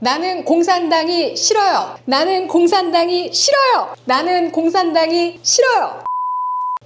나는 공산당이 싫어요. 나는 공산당이 싫어요. 나는 공산당이 싫어요.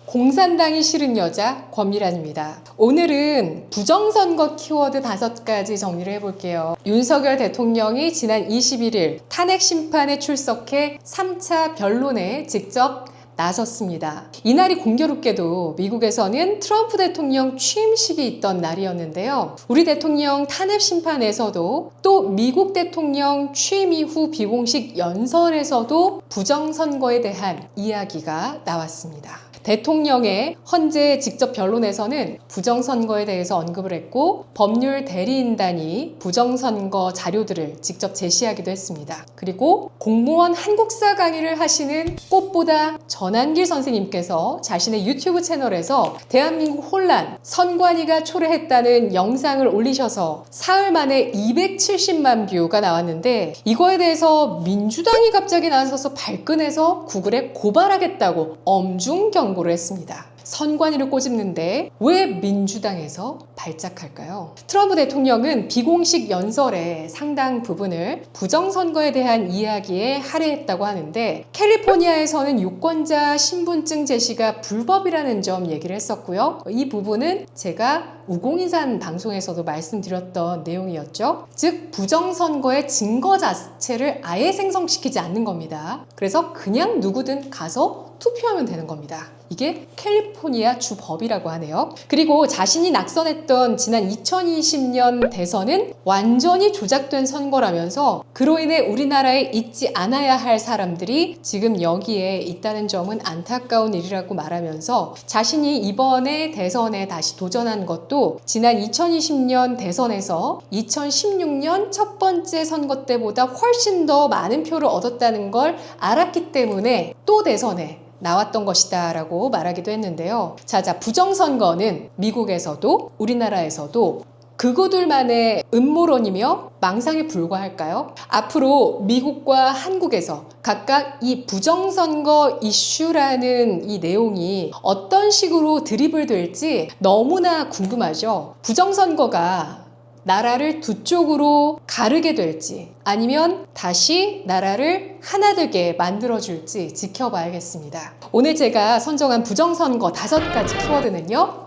공산당이 싫은 여자 권미란입니다. 오늘은 부정선거 키워드 5가지 정리를 해볼게요. 윤석열 대통령이 지난 21일 탄핵 심판에 출석해 3차 변론에 직접 나섰습니다. 이날이 공교롭게도 미국에서는 트럼프 대통령 취임식이 있던 날이었는데요. 우리 대통령 탄핵 심판에서도 또 미국 대통령 취임 이후 비공식 연설에서도 부정선거에 대한 이야기가 나왔습니다. 대통령의 헌재 직접 변론에서는 부정선거에 대해서 언급을 했고 법률 대리인단이 부정선거 자료들을 직접 제시하기도 했습니다. 그리고 공무원 한국사 강의를 하시는 꽃보다 전한길 선생님께서 자신의 유튜브 채널에서 대한민국 혼란, 선관위가 초래했다는 영상을 올리셔서 사흘 만에 270만 뷰가 나왔는데 이거에 대해서 민주당이 갑자기 나서서 발끈해서 구글에 고발하겠다고 엄중 경고를 했습니다. 선관위를 꼬집는데 왜 민주당에서 발작할까요? 트럼프 대통령은 비공식 연설의 상당 부분을 부정선거에 대한 이야기에 할애했다고 하는데 캘리포니아에서는 유권자 신분증 제시가 불법이라는 점 얘기를 했었고요. 이 부분은 제가 우공인산 방송에서도 말씀드렸던 내용이었죠. 즉 부정선거의 증거 자체를 아예 생성시키지 않는 겁니다. 그래서 그냥 누구든 가서 투표하면 되는 겁니다. 이게 캘리포니아 주법이라고 하네요. 그리고 자신이 낙선했던 지난 2020년 대선은 완전히 조작된 선거라면서 그로 인해 우리나라에 있지 않아야 할 사람들이 지금 여기에 있다는 점은 안타까운 일이라고 말하면서 자신이 이번에 대선에 다시 도전한 것도 지난 2020년 대선에서 2016년 첫 번째 선거 때보다 훨씬 더 많은 표를 얻었다는 걸 알았기 때문에 또 대선에 나왔던 것이다 라고 말하기도 했는데요. 자, 부정선거는 미국에서도 우리나라에서도 그거들만의 음모론이며 망상에 불과할까요? 앞으로 미국과 한국에서 각각 이 부정선거 이슈라는 이 내용이 어떤 식으로 드립을 될지 너무나 궁금하죠. 부정선거가 나라를 두 쪽으로 가르게 될지 아니면 다시 나라를 하나 되게 만들어줄지 지켜봐야겠습니다. 오늘 제가 선정한 부정선거 5가지 키워드는요.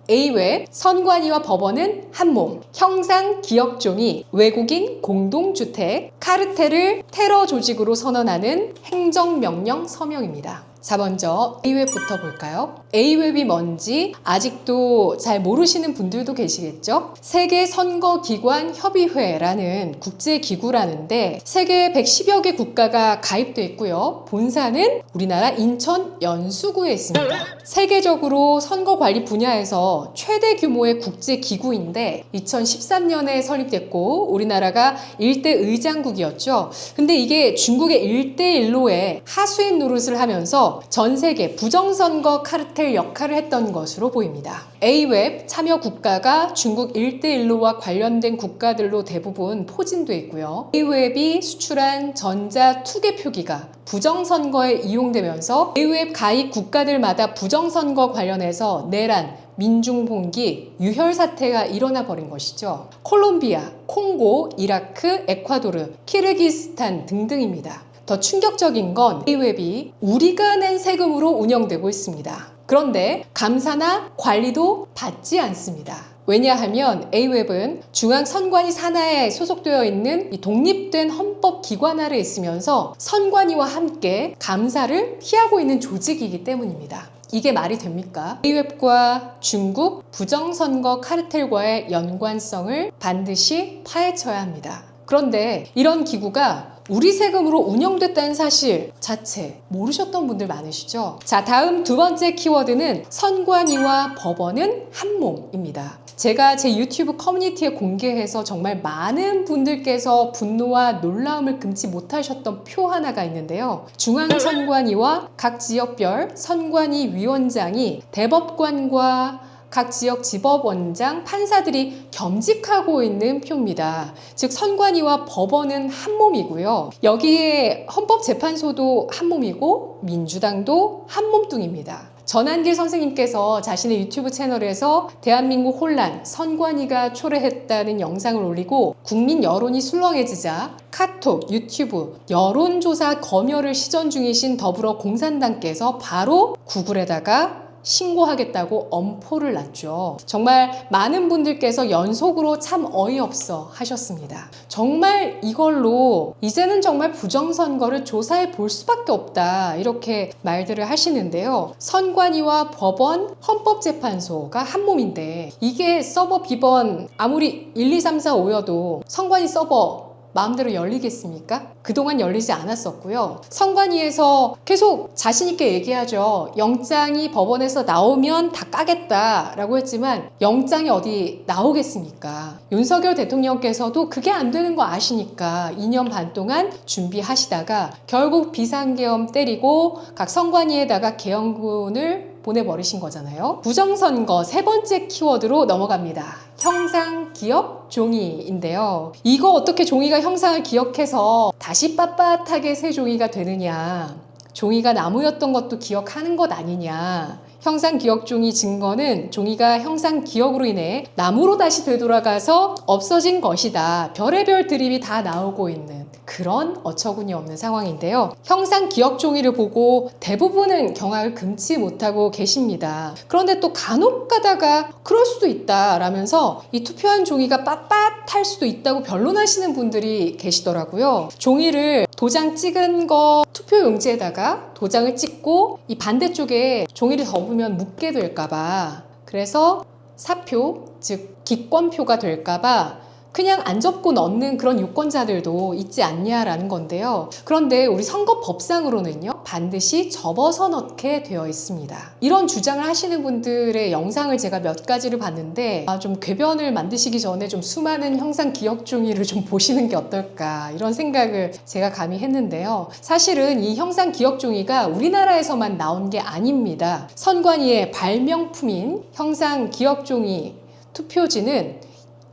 A웹, 선관위와 법원은 한몸, 형상 기억종이, 외국인 공동주택, 카르텔을 테러 조직으로 선언하는 행정명령 서명입니다. 자, 먼저 A웹부터 볼까요? A웹이 뭔지 아직도 잘 모르시는 분들도 계시겠죠? 세계선거기관협의회라는 국제기구라는데 세계 110여 개 국가가 가입돼 있고요. 본사는 우리나라 인천 연수구에 있습니다. 세계적으로 선거관리 분야에서 최대 규모의 국제기구인데 2013년에 설립됐고 우리나라가 일대 의장국이었죠. 근데 이게 중국의 1대1로의 하수인 노릇을 하면서 전 세계 부정선거 카르텔 역할을 했던 것으로 보입니다. A웹 참여 국가가 중국 1대1로와 관련된 국가들로 대부분 포진돼 있고요. A웹이 수출한 전자 투개 표기가 부정선거에 이용되면서 A웹 가입 국가들마다 부정선거 관련해서 내란, 민중봉기, 유혈 사태가 일어나 버린 것이죠. 콜롬비아, 콩고, 이라크, 에콰도르, 키르기스탄 등등입니다. 더 충격적인 건 A웹이 우리가 낸 세금으로 운영되고 있습니다. 그런데 감사나 관리도 받지 않습니다. 왜냐하면 A웹은 중앙선관위 산하에 소속되어 있는 독립된 헌법기관 아래 있으면서 선관위와 함께 감사를 피하고 있는 조직이기 때문입니다. 이게 말이 됩니까? A웹과 중국 부정선거 카르텔과의 연관성을 반드시 파헤쳐야 합니다. 그런데 이런 기구가 우리 세금으로 운영됐다는 사실 자체 모르셨던 분들 많으시죠? 자, 다음 2번째 키워드는 선관위와 법원은 한몸입니다. 제가 제 유튜브 커뮤니티에 공개해서 정말 많은 분들께서 분노와 놀라움을 금치 못하셨던 표 하나가 있는데요. 중앙선관위와 각 지역별 선관위 위원장이 대법관과 각 지역 지법원장, 판사들이 겸직하고 있는 표입니다. 즉 선관위와 법원은 한몸이고요. 여기에 헌법재판소도 한몸이고 민주당도 한몸뚱입니다. 전한길 선생님께서 자신의 유튜브 채널에서 대한민국 혼란, 선관위가 초래했다는 영상을 올리고 국민 여론이 술렁해지자 카톡, 유튜브, 여론조사 검열을 시전 중이신 더불어 공산당께서 바로 구글에다가 신고하겠다고 엄포를 놨죠. 정말 많은 분들께서 연속으로 참 어이없어 하셨습니다. 정말 이걸로 이제는 정말 부정선거를 조사해 볼 수밖에 없다 이렇게 말들을 하시는데요. 선관위와 법원, 헌법재판소가 한 몸인데 이게 서버 비번 아무리 1, 2, 3, 4, 5여도 선관위 서버 마음대로 열리겠습니까? 그동안 열리지 않았었고요. 선관위에서 계속 자신있게 얘기하죠. 영장이 법원에서 나오면 다 까겠다라고 했지만 영장이 어디 나오겠습니까? 윤석열 대통령께서도 그게 안 되는 거 아시니까 2년 반 동안 준비하시다가 결국 비상계엄 때리고 각 선관위에다가 계엄군을 보내버리신 거잖아요. 부정선거 세 번째 키워드로 넘어갑니다. 형상 기억 종이인데요. 이거 어떻게 종이가 형상을 기억해서 다시 빳빳하게 새 종이가 되느냐. 종이가 나무였던 것도 기억하는 것 아니냐. 형상 기억 종이 증거는 종이가 형상 기억으로 인해 나무로 다시 되돌아가서 없어진 것이다. 별의별 드립이 다 나오고 있는 그런 어처구니 없는 상황인데요. 형상 기억 종이를 보고 대부분은 경악을 금치 못하고 계십니다. 그런데 또 간혹 가다가 그럴 수도 있다라면서 이 투표한 종이가 빳빳할 수도 있다고 변론하시는 분들이 계시더라고요. 종이를 도장 찍은 거 투표용지에다가 도장을 찍고 이 반대쪽에 종이를 덮으면 묻게 될까봐, 그래서 사표, 즉 기권표가 될까봐 그냥 안 접고 넣는 그런 유권자들도 있지 않냐라는 건데요. 그런데 우리 선거법상으로는요, 반드시 접어서 넣게 되어 있습니다. 이런 주장을 하시는 분들의 영상을 제가 몇 가지를 봤는데 좀 궤변을 만드시기 전에 좀 수많은 형상 기억 종이를 좀 보시는 게 어떨까 이런 생각을 제가 감히 했는데요. 사실은 이 형상 기억 종이가 우리나라에서만 나온 게 아닙니다. 선관위의 발명품인 형상 기억 종이 투표지는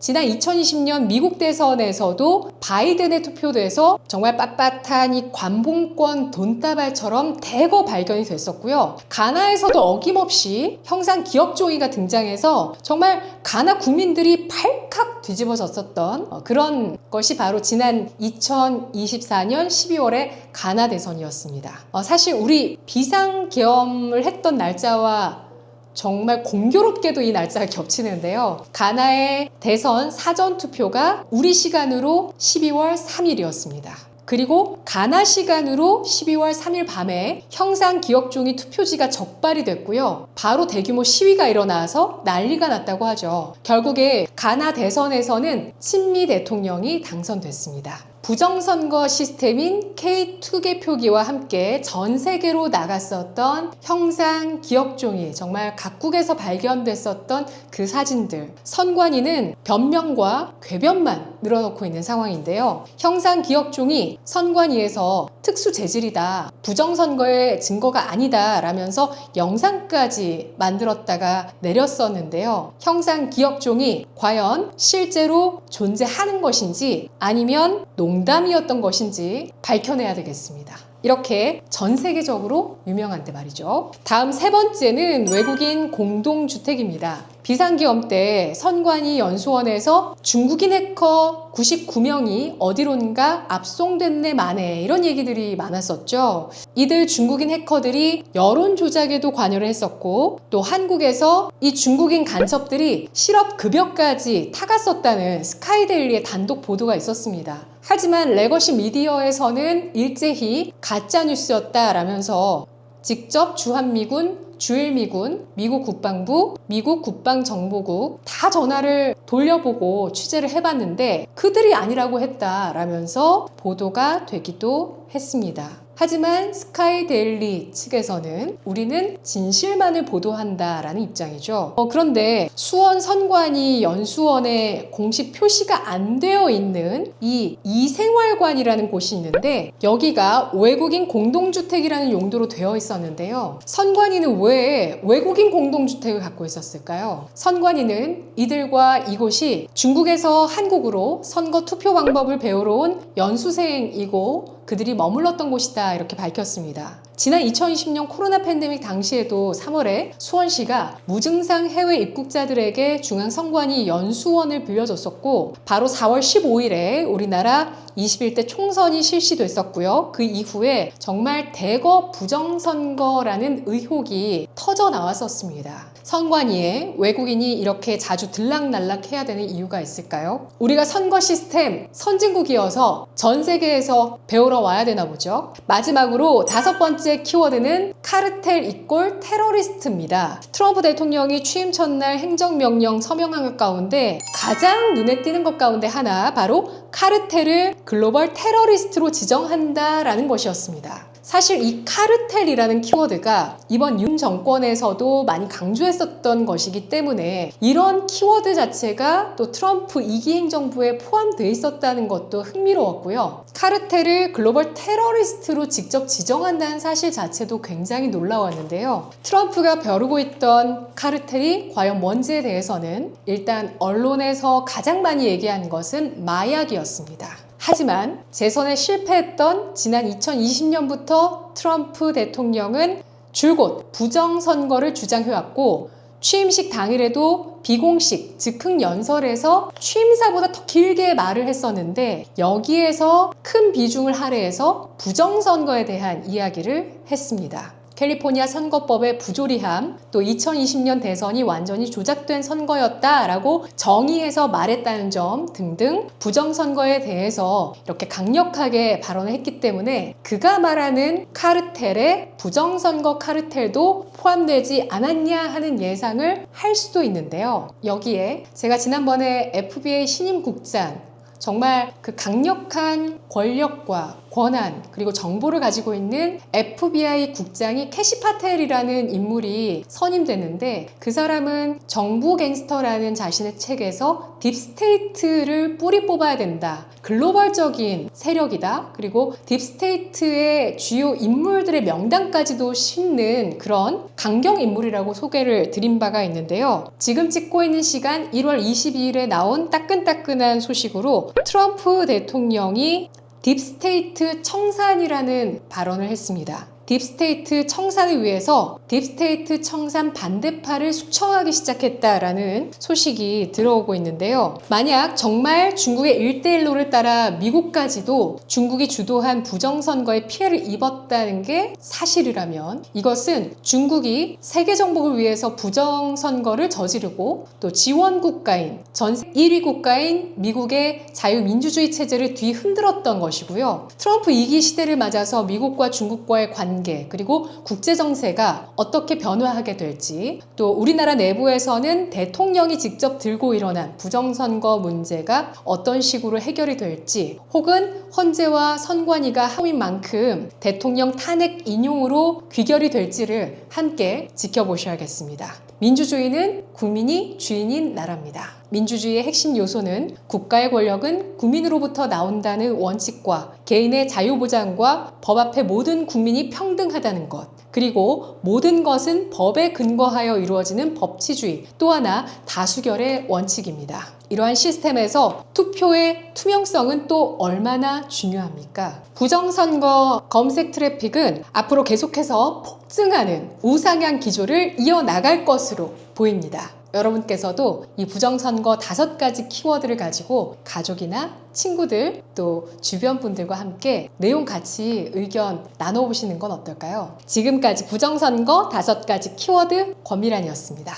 지난 2020년 미국 대선에서도 바이든의 투표도에서 정말 빳빳한 이 관봉권 돈다발처럼 대거 발견이 됐었고요. 가나에서도 어김없이 형상 기억 종이가 등장해서 정말 가나 국민들이 발칵 뒤집어졌었던 그런 것이 바로 지난 2024년 12월의 가나 대선이었습니다. 사실 우리 비상계엄을 했던 날짜와 정말 공교롭게도 이 날짜가 겹치는데요. 가나의 대선 사전투표가 우리 시간으로 12월 3일이었습니다. 그리고 가나 시간으로 12월 3일 밤에 형상 기억종이 투표지가 적발이 됐고요. 바로 대규모 시위가 일어나서 난리가 났다고 하죠. 결국에 가나 대선에서는 친미 대통령이 당선됐습니다. 부정선거 시스템인 K2개표기와 함께 전 세계로 나갔었던 형상 기억종이, 정말 각국에서 발견됐었던 그 사진들, 선관위는 변명과 궤변만 늘어놓고 있는 상황인데요. 형상 기억종이 선관위에서 특수 재질이다, 부정선거의 증거가 아니다 라면서 영상까지 만들었다가 내렸었는데요. 형상 기억종이 과연 실제로 존재하는 것인지 아니면 농담이었던 것인지 밝혀내야 되겠습니다. 이렇게 전 세계적으로 유명한데 말이죠. 다음 세 번째는 외국인 공동주택입니다. 비상계엄 때 선관위 연수원에서 중국인 해커 99명이 어디론가 압송됐네 마네 이런 얘기들이 많았었죠. 이들 중국인 해커들이 여론 조작에도 관여를 했었고 또 한국에서 이 중국인 간첩들이 실업급여까지 타갔었다는 스카이데일리의 단독 보도가 있었습니다. 하지만 레거시 미디어에서는 일제히 가짜뉴스였다라면서 직접 주한미군, 주일미군, 미국 국방부, 미국 국방정보국 다 전화를 돌려보고 취재를 해봤는데 그들이 아니라고 했다라면서 보도가 되기도 했습니다. 하지만 스카이데일리 측에서는 우리는 진실만을 보도한다라는 입장이죠. 그런데 수원 선관위 연수원에 공식 표시가 안 되어 있는 이 이생활관이라는 곳이 있는데 여기가 외국인 공동주택이라는 용도로 되어 있었는데요. 선관위는 왜 외국인 공동주택을 갖고 있었을까요? 선관위는 이들과 이곳이 중국에서 한국으로 선거 투표 방법을 배우러 온 연수생이고 그들이 머물렀던 곳이다 이렇게 밝혔습니다. 지난 2020년 코로나 팬데믹 당시에도 3월에 수원시가 무증상 해외 입국자들에게 중앙선관위 연수원을 빌려줬었고 바로 4월 15일에 우리나라 21대 총선이 실시됐었고요. 그 이후에 정말 대거 부정선거라는 의혹이 터져 나왔었습니다. 선관위에 외국인이 이렇게 자주 들락날락해야 되는 이유가 있을까요? 우리가 선거 시스템 선진국이어서 전 세계에서 배우러 와야 되나 보죠. 마지막으로 5번째 키워드는 카르텔 이꼴 테러리스트입니다. 트럼프 대통령이 취임 첫날 행정명령 서명한 것 가운데 가장 눈에 띄는 것 가운데 하나 바로 카르텔을 글로벌 테러리스트로 지정한다라는 것이었습니다. 사실 이 카르텔이라는 키워드가 이번 윤 정권에서도 많이 강조했었던 것이기 때문에 이런 키워드 자체가 또 트럼프 2기 행정부에 포함되어 있었다는 것도 흥미로웠고요. 카르텔을 글로벌 테러리스트로 직접 지정한다는 사실 자체도 굉장히 놀라웠는데요. 트럼프가 벼르고 있던 카르텔이 과연 뭔지에 대해서는 일단 언론에서 가장 많이 얘기한 것은 마약이었습니다. 하지만 재선에 실패했던 지난 2020년부터 트럼프 대통령은 줄곧 부정선거를 주장해왔고 취임식 당일에도 비공식 즉흥 연설에서 취임사보다 더 길게 말을 했었는데 여기에서 큰 비중을 할애해서 부정선거에 대한 이야기를 했습니다. 캘리포니아 선거법의 부조리함, 또 2020년 대선이 완전히 조작된 선거였다라고 정의해서 말했다는 점 등등 부정선거에 대해서 이렇게 강력하게 발언을 했기 때문에 그가 말하는 카르텔에 부정선거 카르텔도 포함되지 않았냐 하는 예상을 할 수도 있는데요. 여기에 제가 지난번에 FBI 신임 국장 정말 그 강력한 권력과 권한 그리고 정보를 가지고 있는 FBI 국장이 캐시 파텔이라는 인물이 선임됐는데 그 사람은 정부 갱스터라는 자신의 책에서 딥스테이트를 뿌리 뽑아야 된다. 글로벌적인 세력이다. 그리고 딥스테이트의 주요 인물들의 명단까지도 싣는 그런 강경 인물이라고 소개를 드린 바가 있는데요. 지금 찍고 있는 시간 1월 22일에 나온 따끈따끈한 소식으로 트럼프 대통령이 딥스테이트 청산이라는 발언을 했습니다. 딥스테이트 청산을 위해서 딥스테이트 청산 반대파를 숙청하기 시작했다라는 소식이 들어오고 있는데요. 만약 정말 중국의 1대1로를 따라 미국까지도 중국이 주도한 부정선거에 피해를 입었다는 게 사실이라면 이것은 중국이 세계 정복을 위해서 부정선거를 저지르고 또 지원 국가인 전 1위 국가인 미국의 자유민주주의 체제를 뒤흔들었던 것이고요. 트럼프 2기 시대를 맞아서 미국과 중국과의 관계 그리고 국제정세가 어떻게 변화하게 될지 또 우리나라 내부에서는 대통령이 직접 들고 일어난 부정선거 문제가 어떤 식으로 해결이 될지 혹은 헌재와 선관위가 하인 만큼 대통령 탄핵 인용으로 귀결이 될지를 함께 지켜보셔야겠습니다. 민주주의는 국민이 주인인 나라입니다. 민주주의의 핵심 요소는 국가의 권력은 국민으로부터 나온다는 원칙과 개인의 자유보장과 법 앞에 모든 국민이 평등하다는 것 그리고 모든 것은 법에 근거하여 이루어지는 법치주의 또 하나 다수결의 원칙입니다. 이러한 시스템에서 투표의 투명성은 또 얼마나 중요합니까? 부정선거 검색 트래픽은 앞으로 계속해서 폭증하는 우상향 기조를 이어나갈 것으로 보입니다. 여러분께서도 이 부정선거 5가지 키워드를 가지고 가족이나 친구들 또 주변 분들과 함께 내용 같이 의견 나눠보시는 건 어떨까요? 지금까지 부정선거 5가지 키워드 권미란이었습니다.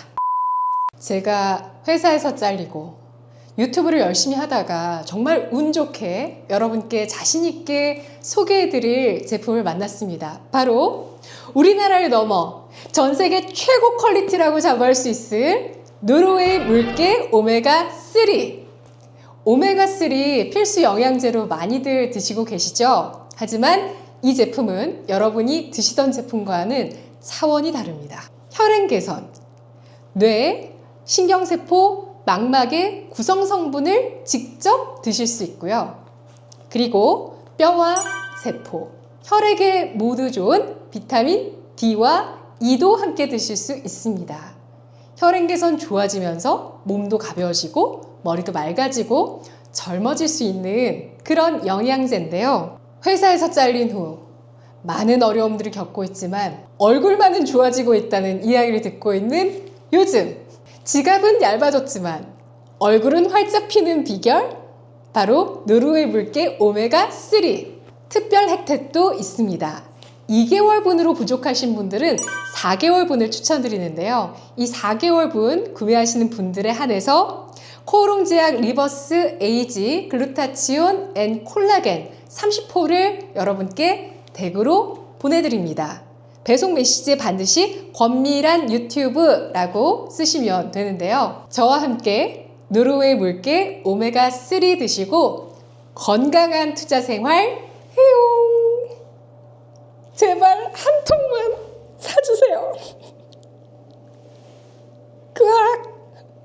제가 회사에서 잘리고 유튜브를 열심히 하다가 정말 운 좋게 여러분께 자신있게 소개해드릴 제품을 만났습니다. 바로 우리나라를 넘어 전 세계 최고 퀄리티라고 자부할 수 있을 노르웨이 물개 오메가3. 오메가3 필수 영양제로 많이들 드시고 계시죠? 하지만 이 제품은 여러분이 드시던 제품과는 차원이 다릅니다. 혈행 개선, 뇌, 신경세포, 망막의 구성 성분을 직접 드실 수 있고요. 그리고 뼈와 세포, 혈액에 모두 좋은 비타민 D와 E도 함께 드실 수 있습니다. 혈행 개선 좋아지면서 몸도 가벼워지고 머리도 맑아지고 젊어질 수 있는 그런 영양제인데요. 회사에서 잘린 후 많은 어려움들을 겪고 있지만 얼굴만은 좋아지고 있다는 이야기를 듣고 있는 요즘, 지갑은 얇아졌지만 얼굴은 활짝 피는 비결? 바로 노르웨이 물개 오메가3 특별 혜택도 있습니다. 2개월분으로 부족하신 분들은 4개월분을 추천드리는데요. 이 4개월분 구매하시는 분들에 한해서 코오롱제약 리버스 에이지 글루타치온 앤 콜라겐 30호를 여러분께 댁으로 보내드립니다. 배송 메시지에 반드시 권미란 유튜브라고 쓰시면 되는데요. 저와 함께 노르웨이 물개 오메가3 드시고 건강한 투자 생활